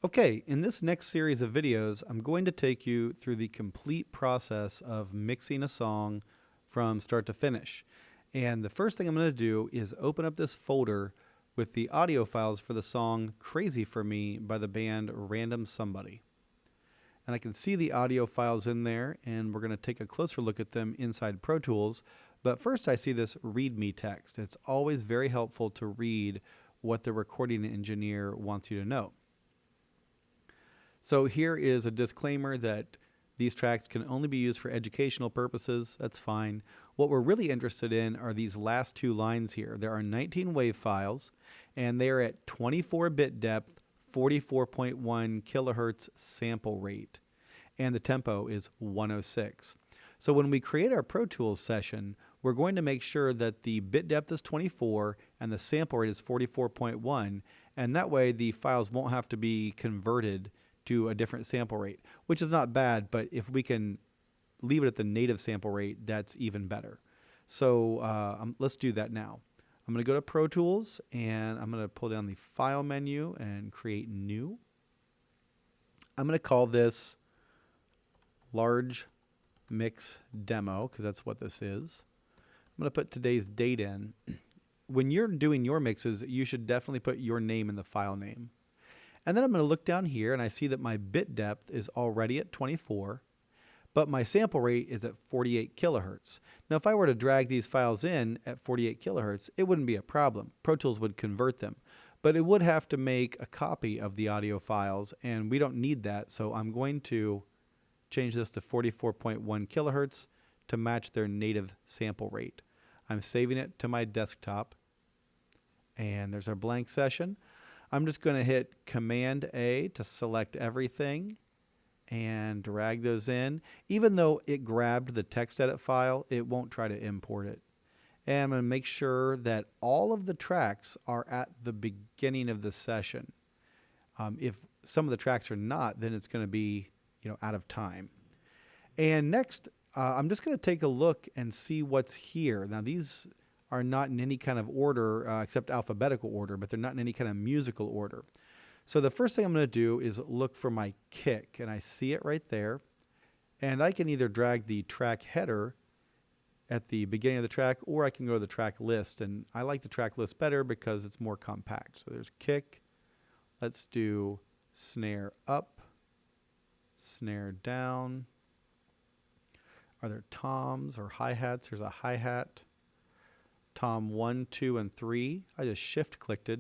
Okay, in this next series of videos, I'm going to take you through the complete process of mixing a song from start to finish. And the first thing I'm going to do is open up this folder with the audio files for the song Crazy for Me by the band Random Somebody. And I can see the audio files in there, and we're going to take a closer look at them inside Pro Tools. But first I see this README text. It's always very helpful to read what the recording engineer wants you to know. So here is a disclaimer that these tracks can only be used for educational purposes. That's fine. What we're really interested in are these last two lines here. There are 19 wave files, and they are at 24-bit depth, 44.1 kilohertz sample rate, and the tempo is 106. So when we create our Pro Tools session, we're going to make sure that the bit depth is 24 and the sample rate is 44.1, and that way the files won't have to be converted to a different sample rate, which is not bad, but if we can leave it at the native sample rate, that's even better. So let's do that now. I'm going to go to Pro Tools, and I'm going to pull down the File menu and create New. I'm going to call this Large Mix Demo, because that's what this is. I'm going to put today's date in. When you're doing your mixes, you should definitely put your name in the file name. And then I'm going to look down here, and I see that my bit depth is already at 24, but my sample rate is at 48 kilohertz. Now, if I were to drag these files in at 48 kilohertz, it wouldn't be a problem. Pro Tools would convert them, but it would have to make a copy of the audio files, and we don't need that, so I'm going to change this to 44.1 kilohertz to match their native sample rate. I'm saving it to my desktop, and there's our blank session. I'm just going to hit Command A to select everything and drag those in. Even though it grabbed the text edit file, it won't try to import it. And I'm going to make sure that all of the tracks are at the beginning of the session. If some of the tracks are not, then it's going to be, out of time. And next, I'm just going to take a look and see what's here. Now, these are not in any kind of order except alphabetical order, but they're not in any kind of musical order. So the first thing I'm going to do is look for my kick, and I see it right there. And I can either drag the track header at the beginning of the track, or I can go to the track list, and I like the track list better because it's more compact. So there's kick. Let's do snare up, snare down. Are there toms or hi-hats? There's a hi-hat. Tom 1, 2, and 3. I just shift clicked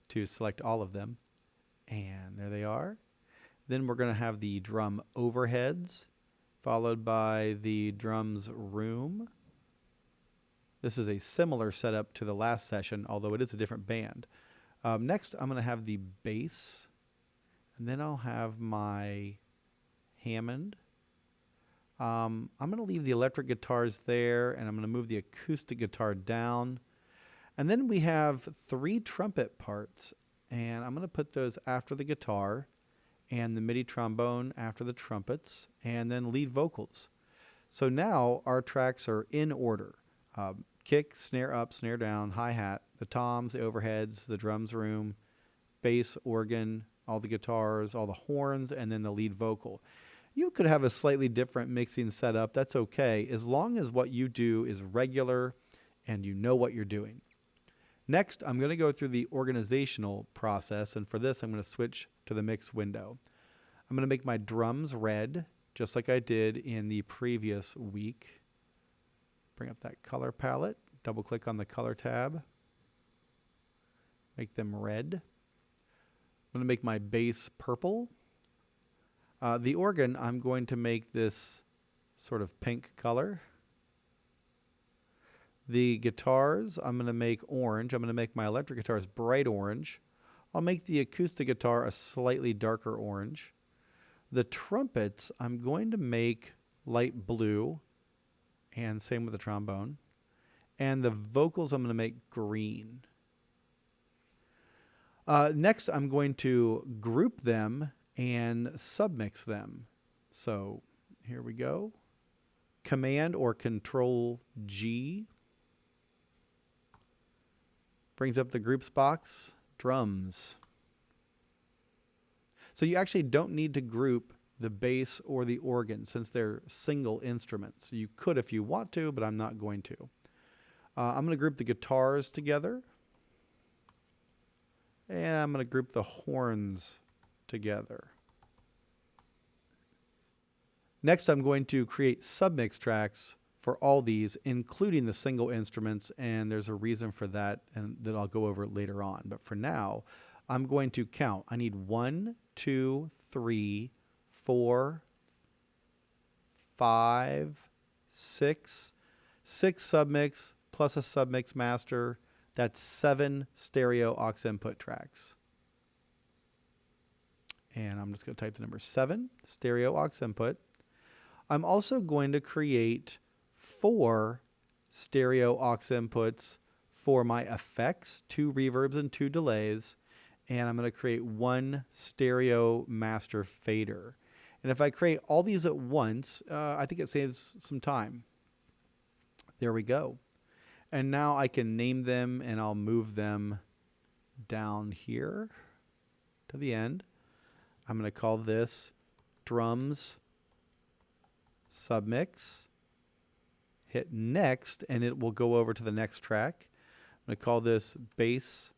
to select all of them. And there they are. Then we're going to have the drum overheads, followed by the drums room. This is a similar setup to the last session, although it is a different band. Next, I'm going to have the bass. And then I'll have my Hammond. I'm going to leave the electric guitars there, and I'm going to move the acoustic guitar down. And then we have 3 trumpet parts, and I'm going to put those after the guitar, and the MIDI trombone after the trumpets, and then lead vocals. So now our tracks are in order. Kick, snare up, snare down, hi-hat, the toms, the overheads, the drums room, bass, organ, all the guitars, all the horns, and then the lead vocal. You could have a slightly different mixing setup. That's okay, as long as what you do is regular and you know what you're doing. Next, I'm going to go through the organizational process, and for this, I'm going to switch to the mix window. I'm going to make my drums red, just like I did in the previous week. Bring up that color palette, double-click on the color tab, make them red. I'm going to make my bass purple. The organ, I'm going to make this sort of pink color. The guitars, I'm going to make orange. I'm going to make my electric guitars bright orange. I'll make the acoustic guitar a slightly darker orange. The trumpets, I'm going to make light blue, and same with the trombone. And the vocals, I'm going to make green. Next, I'm going to group them and submix them. So here we go. Command or Control G brings up the groups box. Drums. So you actually don't need to group the bass or the organ since they're single instruments. You could if you want to, but I'm not going to. I'm going to group the guitars together. And I'm going to group the horns together. Next, I'm going to create submix tracks for all these, including the single instruments, and there's a reason for that, and that I'll go over later on. But for now, I'm going to count. I need 1, 2, 3, 4, 5, 6 submix plus a submix master. That's 7 stereo aux input tracks. And I'm just going to type the number 7 stereo aux input. I'm also going to create 4 stereo aux inputs for my effects, 2 reverbs and 2 delays. And I'm going to create 1 stereo master fader. And if I create all these at once, I think it saves some time. There we go. And now I can name them, and I'll move them down here to the end. I'm going to call this drums submix. Hit next, and it will go over to the next track. I'm going to call this bass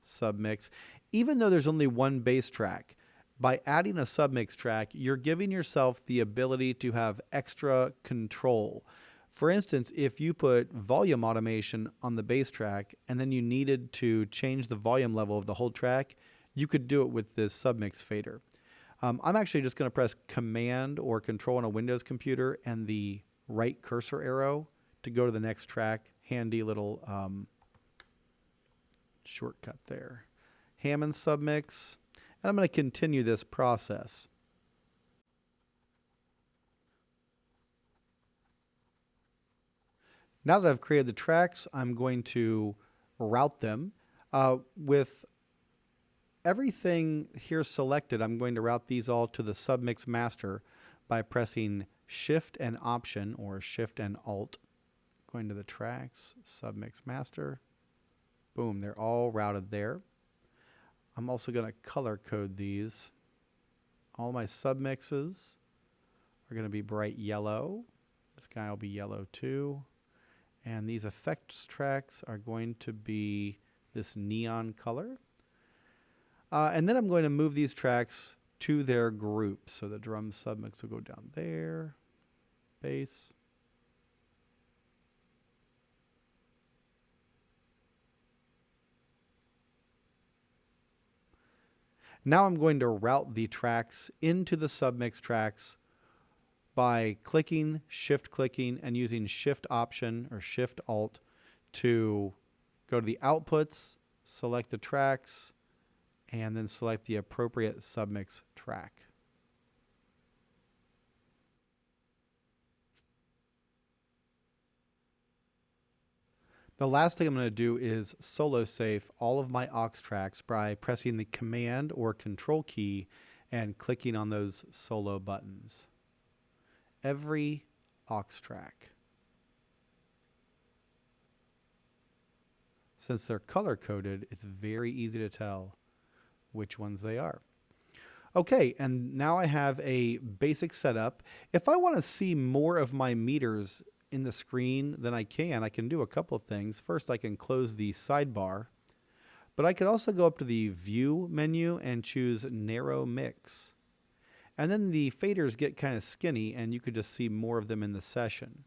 submix. Even though there's only one bass track, by adding a submix track, you're giving yourself the ability to have extra control. For instance, if you put volume automation on the bass track and then you needed to change the volume level of the whole track, you could do it with this submix fader. I'm actually just going to press Command or Control on a Windows computer and the right cursor arrow to go to the next track. Handy little shortcut there. Hammond submix. And I'm going to continue this process. Now that I've created the tracks, I'm going to route them. With everything here selected, I'm going to route these all to the submix master by pressing Shift and Option, or Shift and Alt. Going to the tracks, submix master. Boom, they're all routed there. I'm also going to color code these. All my submixes are going to be bright yellow. This guy will be yellow too. And these effects tracks are going to be this neon color. And then I'm going to move these tracks to their groups. So the drum submix will go down there. Bass. Now I'm going to route the tracks into the submix tracks by clicking, shift clicking, and using Shift Option or Shift Alt to go to the outputs, select the tracks, and then select the appropriate submix track. The last thing I'm going to do is solo safe all of my aux tracks by pressing the Command or Control key and clicking on those solo buttons. Every aux track. Since they're color coded, it's very easy to tell which ones they are. Okay, and now I have a basic setup. If I want to see more of my meters in the screen than I can do a couple of things. First, I can close the sidebar, but I could also go up to the View menu and choose Narrow Mix. And then the faders get kind of skinny, and you could just see more of them in the session.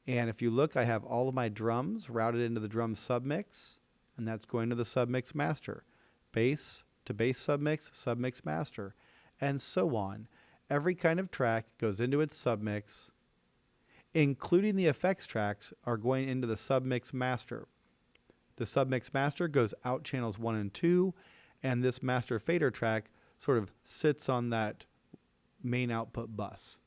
And if you look, I have all of my drums routed into the drum submix, and that's going to the submix master. Bass to bass submix, submix master, and so on. Every kind of track goes into its submix, including the effects tracks are going into the submix master. The submix master goes out channels 1 and 2, and this master fader track sort of sits on that main output bus.